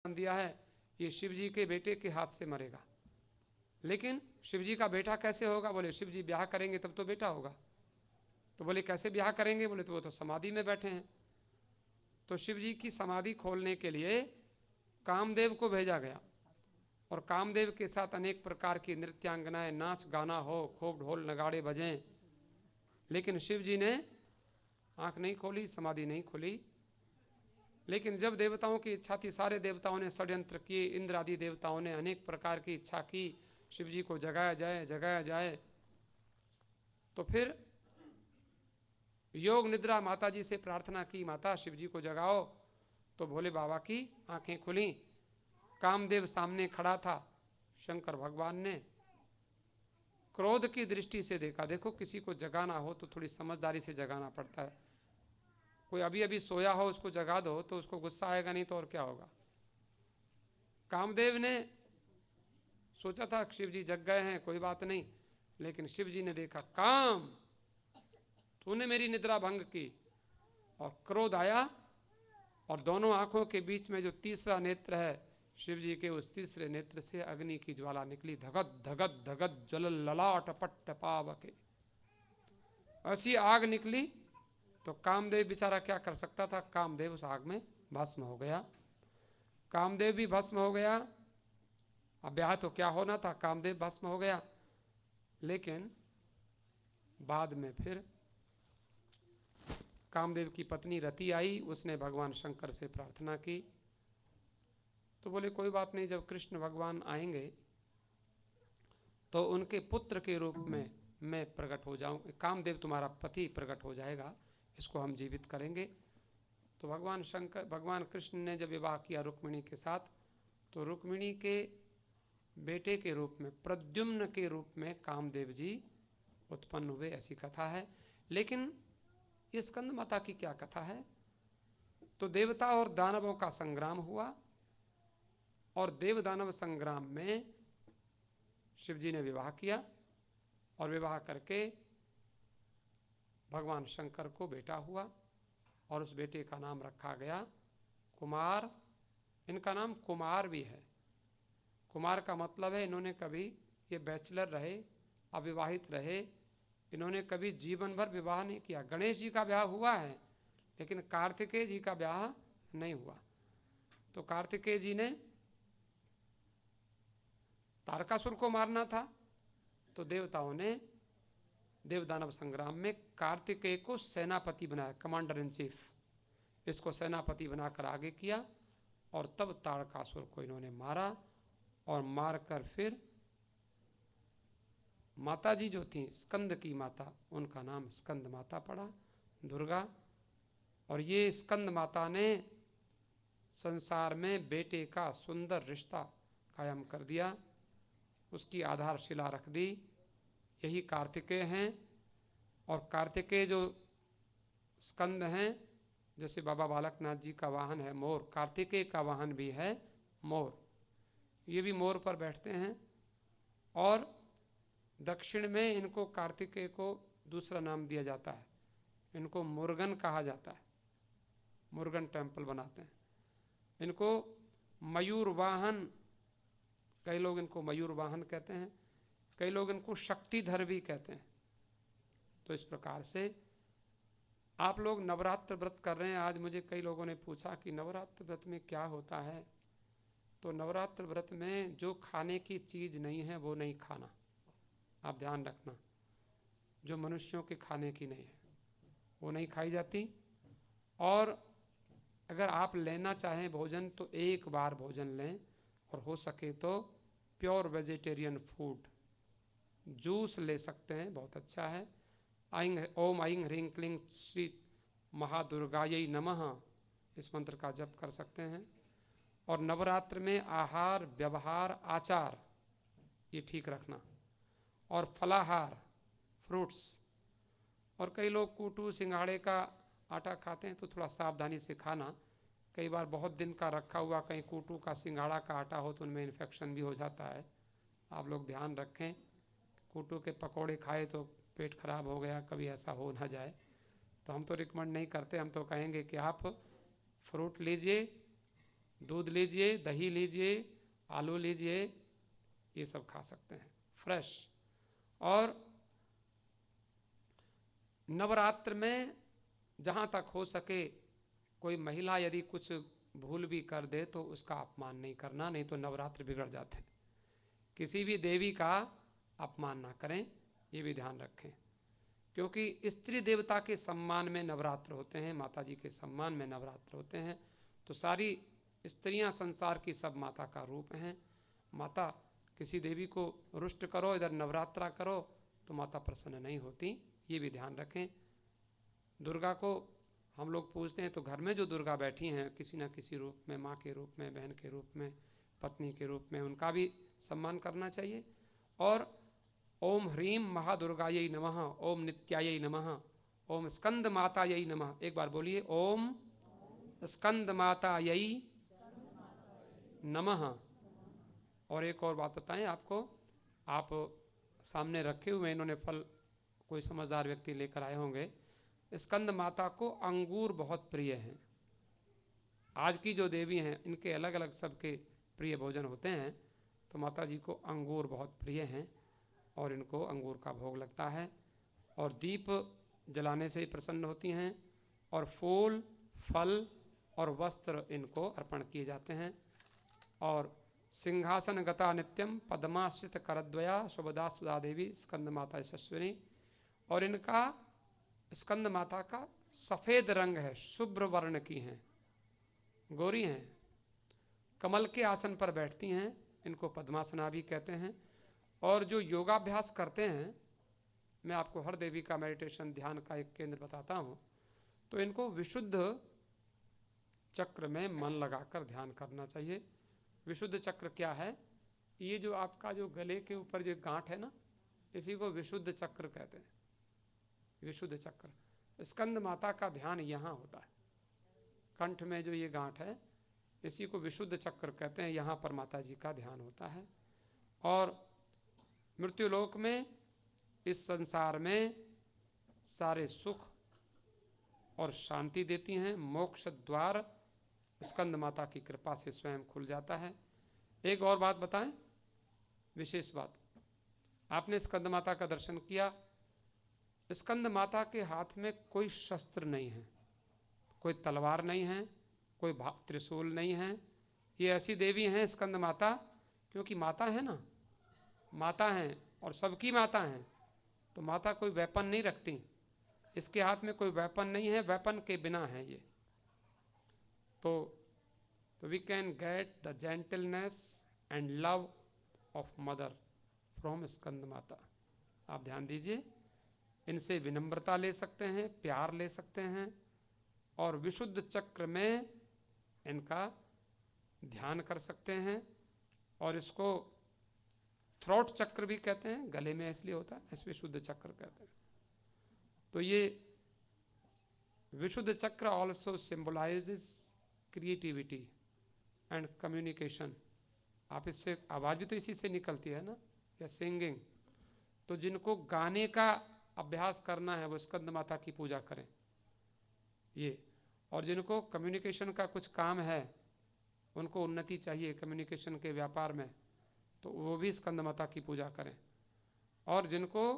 दिया है, ये शिव जी के बेटे के हाथ से मरेगा। लेकिन शिव जी का बेटा कैसे होगा? बोले शिव जी ब्याह करेंगे तब तो बेटा होगा। तो बोले कैसे ब्याह करेंगे? बोले तो वो तो समाधि में बैठे हैं। तो शिव जी की समाधि खोलने के लिए कामदेव को भेजा गया, और कामदेव के साथ अनेक प्रकार की नृत्यांगनाएं, नाच गाना हो, खूब ढोल नगाड़े बजें। लेकिन शिव जी ने आंख नहीं खोली, समाधि नहीं खोली। लेकिन जब देवताओं की इच्छा थी, सारे देवताओं ने षड्यंत्र किए, इंद्र आदि देवताओं ने अनेक प्रकार की इच्छा की शिव जी को जगाया जाए जगाया जाए। तो फिर योग निद्रा माता जी से प्रार्थना की, माता शिव जी को जगाओ। तो भोले बाबा की आंखें खुली। कामदेव सामने खड़ा था। शंकर भगवान ने क्रोध की दृष्टि से देखा। देखो, किसी को जगाना हो तो थोड़ी समझदारी से जगाना पड़ता है। कोई अभी अभी सोया हो उसको जगा दो तो उसको गुस्सा आएगा, नहीं तो और क्या होगा। कामदेव ने सोचा था शिव जी जग गए हैं, कोई बात नहीं। लेकिन शिव जी ने देखा, काम तूने मेरी निद्रा भंग की, और क्रोध आया। और दोनों आंखों के बीच में जो तीसरा नेत्र है शिव जी के, उस तीसरे नेत्र से अग्नि की ज्वाला निकली। धगत धगत धगत जल ललाट पट्ट पावके, ऐसी आग निकली। तो कामदेव बेचारा क्या कर सकता था? कामदेव उस आग में भस्म हो गया। कामदेव भी भस्म हो गया। अब ब्याह तो क्या होना था, कामदेव भस्म हो गया। लेकिन बाद में फिर कामदेव की पत्नी रति आई, उसने भगवान शंकर से प्रार्थना की। तो बोले कोई बात नहीं, जब कृष्ण भगवान आएंगे तो उनके पुत्र के रूप में मैं प्रकट हो जाऊं, कामदेव तुम्हारा पति प्रकट हो जाएगा, इसको हम जीवित करेंगे। तो भगवान कृष्ण ने जब विवाह किया रुक्मिणी के साथ, तो रुक्मिणी के बेटे के रूप में, प्रद्युम्न के रूप में कामदेव जी उत्पन्न हुए, ऐसी कथा है। लेकिन ये स्कंद माता की क्या कथा है? तो देवता और दानवों का संग्राम हुआ, और देव दानव संग्राम में शिव जी ने विवाह किया, और विवाह करके भगवान शंकर को बेटा हुआ, और उस बेटे का नाम रखा गया कुमार। इनका नाम कुमार भी है। कुमार का मतलब है इन्होंने कभी, ये बैचलर रहे, अविवाहित रहे, इन्होंने कभी जीवन भर विवाह नहीं किया। गणेश जी का ब्याह हुआ है, लेकिन कार्तिकेय जी का ब्याह नहीं हुआ। तो कार्तिकेय जी ने तारकासुर को मारना था, तो देवताओं ने देवदानव संग्राम में कार्तिकेय को सेनापति बनाया, कमांडर इन चीफ। इसको सेनापति बनाकर आगे किया, और तब तारकासुर को इन्होंने मारा। और मारकर फिर माता जी जो थी स्कंद की माता, उनका नाम स्कंद माता पड़ा, दुर्गा। और ये स्कंद माता ने संसार में बेटे का सुंदर रिश्ता कायम कर दिया, उसकी आधारशिला रख दी। यही कार्तिकेय हैं। और कार्तिकेय जो स्कंद हैं, जैसे बाबा बालकनाथ जी का वाहन है मोर, कार्तिकेय का वाहन भी है मोर। ये भी मोर पर बैठते हैं। और दक्षिण में इनको, कार्तिकेय को दूसरा नाम दिया जाता है, इनको मुर्गन कहा जाता है। मुर्गन टेम्पल बनाते हैं इनको। मयूर वाहन, कई लोग इनको मयूर वाहन कहते हैं, कई लोग इनको शक्तिधर भी कहते हैं। तो इस प्रकार से आप लोग नवरात्र व्रत कर रहे हैं। आज मुझे कई लोगों ने पूछा कि नवरात्र व्रत में क्या होता है। तो नवरात्र व्रत में जो खाने की चीज़ नहीं है वो नहीं खाना, आप ध्यान रखना। जो मनुष्यों के खाने की नहीं है वो नहीं खाई जाती। और अगर आप लेना चाहें भोजन तो एक बार भोजन लें, और हो सके तो प्योर वेजिटेरियन फूड। जूस ले सकते हैं, बहुत अच्छा है। ओम ऐं ह्रीं क्लीं श्री महादुर्गायै नमः, इस मंत्र का जप कर सकते हैं। और नवरात्र में आहार व्यवहार आचार ये ठीक रखना, और फलाहार फ्रूट्स। और कई लोग कूटू सिंघाड़े का आटा खाते हैं, तो थोड़ा सावधानी से खाना। कई बार बहुत दिन का रखा हुआ कहीं कूटू का सिंघाड़ा का आटा हो तो उनमें इन्फेक्शन भी हो जाता है, आप लोग ध्यान रखें। कूटू के पकोड़े खाए तो पेट खराब हो गया, कभी ऐसा हो ना जाए। तो हम तो रिकमेंड नहीं करते, हम तो कहेंगे कि आप फ्रूट लीजिए, दूध लीजिए, दही लीजिए, आलू लीजिए, ये सब खा सकते हैं फ्रेश। और नवरात्र में जहाँ तक हो सके कोई महिला यदि कुछ भूल भी कर दे तो उसका अपमान नहीं करना, नहीं तो नवरात्र बिगड़ जाते हैं। किसी भी देवी का अपमान ना करें, ये भी ध्यान रखें, क्योंकि स्त्री देवता के सम्मान में नवरात्र होते हैं, माता जी के सम्मान में नवरात्र होते हैं। तो सारी स्त्रियां संसार की सब माता का रूप हैं। माता किसी देवी को रुष्ट करो, इधर नवरात्रा करो तो माता प्रसन्न नहीं होती, ये भी ध्यान रखें। दुर्गा को हम लोग पूजते हैं तो घर में जो दुर्गा बैठी हैं किसी न किसी रूप में, माँ के रूप में, बहन के रूप में, पत्नी के रूप में, उनका भी सम्मान करना चाहिए। और ओम ह्रीं महादुर्गायै नमः, ओम नित्यायै नमः, ओम स्कंद मातायै नमः। एक बार बोलिए, ओम स्कंद मातायै नमः। और एक और बात बताएं आपको, आप सामने रखे हुए इन्होंने फल, कोई समझदार व्यक्ति लेकर आए होंगे। स्कंद माता को अंगूर बहुत प्रिय हैं। आज की जो देवी हैं इनके अलग अलग सबके प्रिय भोजन होते हैं, तो माता जी को अंगूर बहुत प्रिय हैं और इनको अंगूर का भोग लगता है। और दीप जलाने से ही प्रसन्न होती हैं, और फूल, फल और वस्त्र इनको अर्पण किए जाते हैं। और सिंहासन गता नित्यम पद्माश्रित करद्वया शुभदा सुधा देवी स्कंद माता यशस्विनी। और इनका, स्कंद माता का सफ़ेद रंग है, शुभ्र वर्ण की हैं, गोरी हैं, कमल के आसन पर बैठती हैं, इनको पद्मासना भी कहते हैं। और जो योगाभ्यास करते हैं, मैं आपको हर देवी का मेडिटेशन ध्यान का एक केंद्र बताता हूँ, तो इनको विशुद्ध चक्र में मन लगाकर ध्यान करना चाहिए। विशुद्ध चक्र क्या है? ये जो आपका जो गले के ऊपर जो गांठ है ना, इसी को विशुद्ध चक्र कहते हैं, विशुद्ध चक्र। स्कंद माता का ध्यान यहाँ होता है, कंठ में जो ये गांठ है इसी को विशुद्ध चक्र कहते हैं, यहाँ पर माता जी का ध्यान होता है। और मृत्युलोक में, इस संसार में सारे सुख और शांति देती हैं। मोक्ष द्वार स्कंद माता की कृपा से स्वयं खुल जाता है। एक और बात बताएं, विशेष बात, आपने स्कंद माता का दर्शन किया, स्कंद माता के हाथ में कोई शस्त्र नहीं है, कोई तलवार नहीं है, कोई त्रिशूल नहीं है। ये ऐसी देवी हैं स्कंद माता, क्योंकि माता है ना, माता हैं और सबकी माता हैं, तो माता कोई वेपन नहीं रखती, इसके हाथ में कोई वेपन नहीं है, वेपन के बिना है ये। तो we can get the gentleness and love of mother from Skanda Mata. आप ध्यान दीजिए, इनसे विनम्रता ले सकते हैं, प्यार ले सकते हैं, और विशुद्ध चक्र में इनका ध्यान कर सकते हैं। और इसको थ्रोट चक्र भी कहते हैं, गले में इसलिए होता है, इस विशुद्ध चक्र कहते हैं। तो ये विशुद्ध चक्र also symbolizes creativity and communication. आप इससे, आवाज़ भी तो इसी से निकलती है ना, या सिंगिंग। तो जिनको गाने का अभ्यास करना है वो स्कंद माता की पूजा करें ये। और जिनको कम्युनिकेशन का कुछ काम है, उनको उन्नति चाहिए कम्युनिकेशन के व्यापार में, तो वो भी स्कंद माता की पूजा करें। और जिनको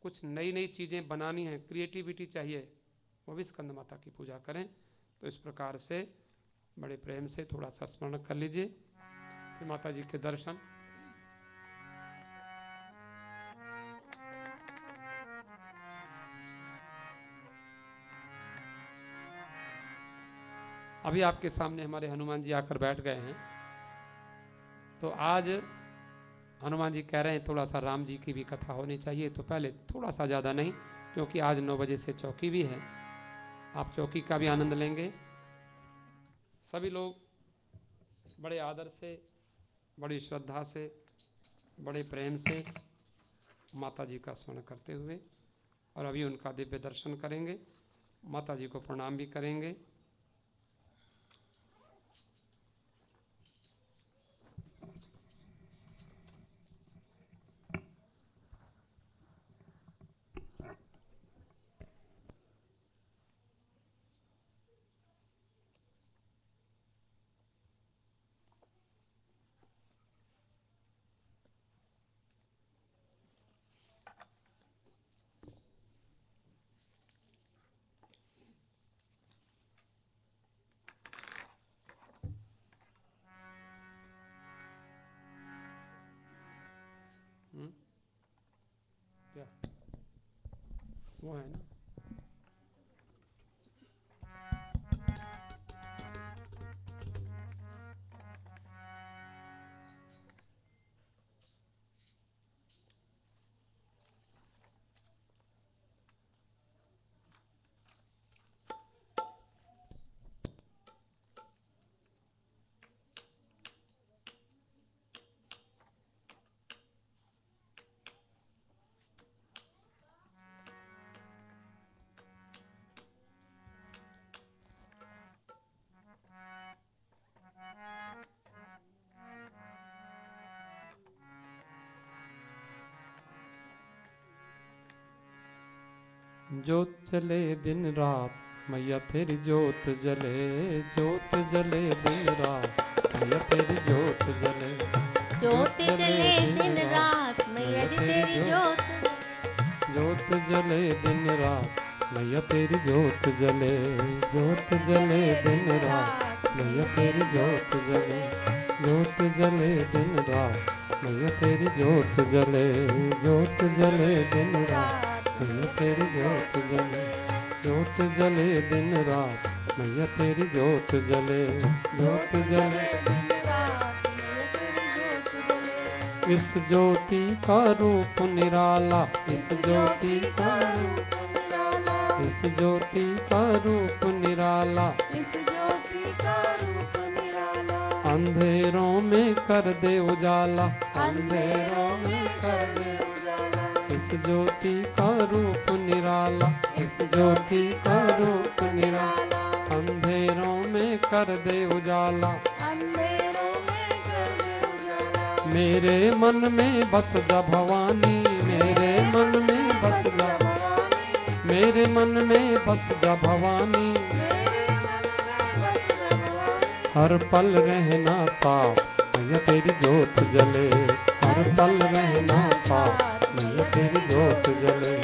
कुछ नई नई चीज़ें बनानी है, क्रिएटिविटी चाहिए, वो भी स्कंद माता की पूजा करें। तो इस प्रकार से बड़े प्रेम से थोड़ा सा स्मरण कर लीजिए, फिर माता जी के दर्शन। अभी आपके सामने हमारे हनुमान जी आकर बैठ गए हैं। तो आज हनुमान जी कह रहे हैं थोड़ा सा राम जी की भी कथा होनी चाहिए, तो पहले थोड़ा सा, ज़्यादा नहीं, क्योंकि आज 9 बजे से चौकी भी है, आप चौकी का भी आनंद लेंगे। सभी लोग बड़े आदर से, बड़ी श्रद्धा से, बड़े प्रेम से माता जी का स्मरण करते हुए, और अभी उनका दिव्य दर्शन करेंगे, माता जी को प्रणाम भी करेंगे। वो है ना। जोत जले दिन रात मैया तेरी जोत जले, जोत जले दिन रात मैया तेरी जोत जले, जोत जले दिन रात मैया जी तेरी जोत, जोत जले दिन रात मैया तेरी जोत जले, जोत जले दिन रात मैया तेरी जोत जले, जोत जले दिन रात मैया तेरी जोत जले, जोत जले दिन रात मैया तेरी जोत जले, जोत जले दिन रात मैया तेरी जोत जले, जोत जले दिन रात मैया तेरी जोत जले। इस ज्योति का रूप निराला, इस ज्योति का रूप निराला, इस ज्योति का रूप निराला, इस ज्योति का रूप निराला, अंधेरों में कर दे उजाला, अंधेरों में कर दे उजाला, इस ज्योति का रूप निराला, इस ज्योति का रूप निराला, अंधेरों में कर दे उजाला, अंधेरों में कर दे उजाला। मेरे मन में बस जा भवानी, मेरे मन में बस जा भवानी, मेरे मन में बस जा भवानी, हर पल रहना साथ मैया तेरी जोत जले, हर पल रहना साथ मैया तेरी जोत जले,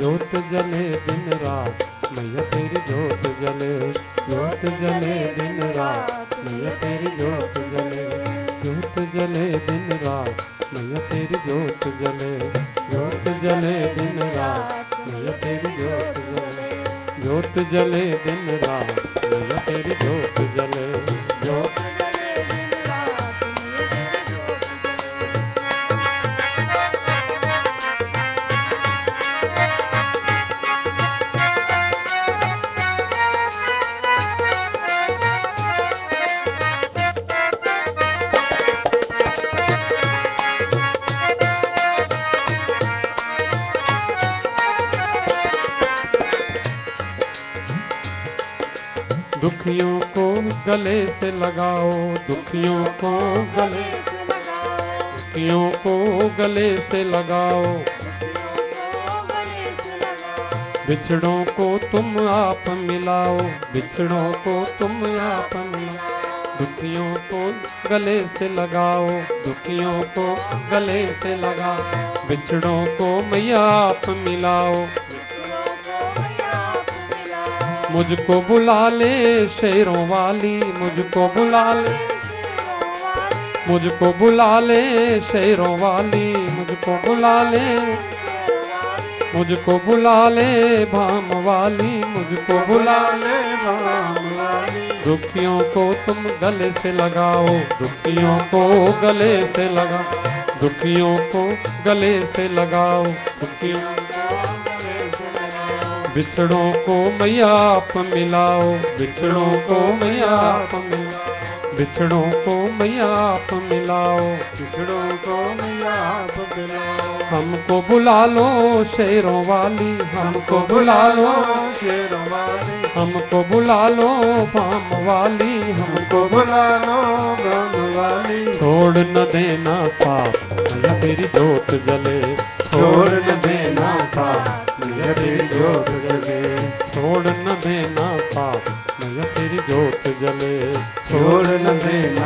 जोत जले दिन रात मैया तेरी जोत जले, जोत जले दिन रात मैया तेरी जोत जले, जोत जले दिन रात मैया तेरी जोत जले, जोत जले दिन रात मैया तेरी जोत जले, जोत जले दिन रात मैया तेरी जोत जले, जोत जले दिन रात मैया तेरी जोत दुखियों को गले से लगाओ, दुखियों को गले से लगाओ, दुखियों को गले से लगाओ, बिछड़ों को तुम आप मिलाओ, बिछड़ों को तुम आप मिलाओ, दुखियों को गले से लगाओ, दुखियों को गले से लगाओ, बिछड़ों को मैया आप मिलाओ, मुझको बुला ले शेरों वाली, मुझको बुला ले, मुझको बुला ले शेरों वाली, मुझको बुला ले, मुझको बुला ले भाम वाली, मुझको बुला ले भाम वाली, दुखियों को तुम गले से लगाओ, दुखियों को गले से लगाओ, दुखियों को गले से लगाओ, दुखियों बिछड़ों को मैया आप मिलाओ, बिछड़ों को मैया आप मिलाओ, बिछड़ों को मैया आप मिलाओ, बिछड़ों को मैया आप मिलाओ, हमको बुला लो शेरों वाली, हमको बुला लो शेरों वाली, हमको बुला लो भाम वाली, हमको बुला लो भाम वाली, छोड़ न देना साथ मैया तेरी जोत जले, छोड़ न देना साथ मैया तेरी जोत जले, छोड़ न देना साथ मैया तेरी जोत जले, छोड़ न देना